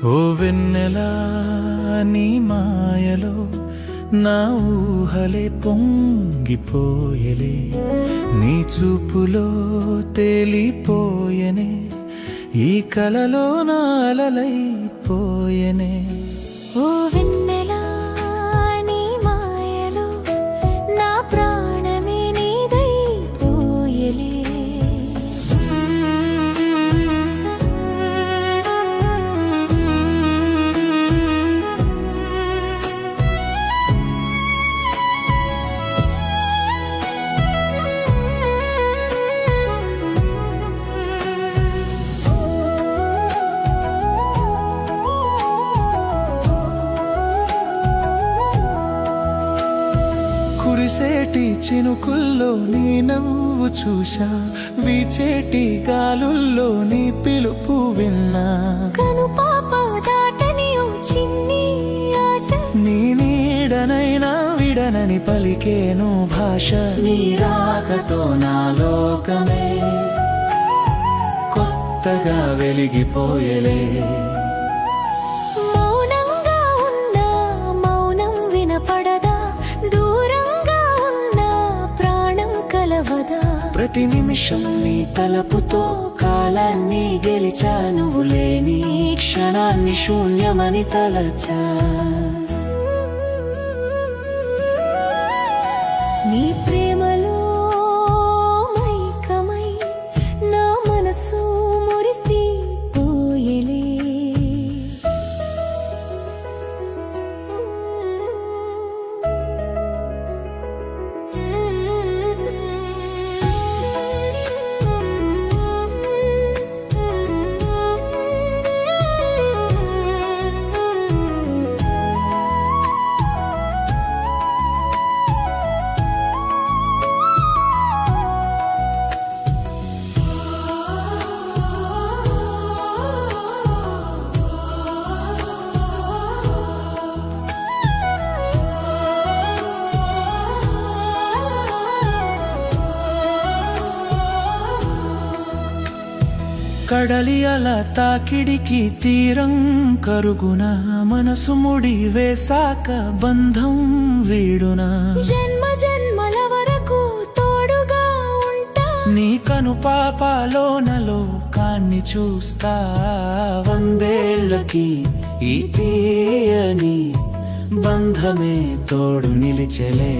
ఓ వెన్నెలా నీ మాయలో నా ఊహలే పొంగిపోయలే, నీ చూపులో తేలిపోయనే, ఈ కలలో నా అలలైపోయనే. ఓ వెన్నెలా నీ మాయలో నా ప్రాణమే నీదైపోయలే. కురిసేటి చినుకుల్లో నీ నవ్వు చూశా, వీచేటి గాలుల్లో నీ పిలుపు విన్నా, కనుపాప దాటని ఓ చిన్ని ఆశ, నీ నీడనైనా విడనని పలికేను భాష. నీ రాకతో నా లోకమే కొత్తగా వెలిగిపోయలే. మౌనంగా ఉన్నా మౌనం వినపడదా, దూరంగా ఉన్నా ప్రాణం కలవదా. ప్రతి నిమిషం నీ తలపుతో కాలాన్ని గెలిచా, నువ్వు లేని క్షణాన్ని శూన్యమని తలచా. నీ ప్రేమలో మైకమై నా మనసు మురిసిపోయలే. కడలి అల తాకిడికి తీరం కరుగున, మనసు ముడి వేసాక బంధం వీడునా. జన్మ జన్మల వరకు తోడుగా ఉంటా, నీ కను పాపాలోన లోకాన్ని చూస్తా. వందేళ్ళకి ఈ తీయని బంధమే తోడు నిలిచెలే.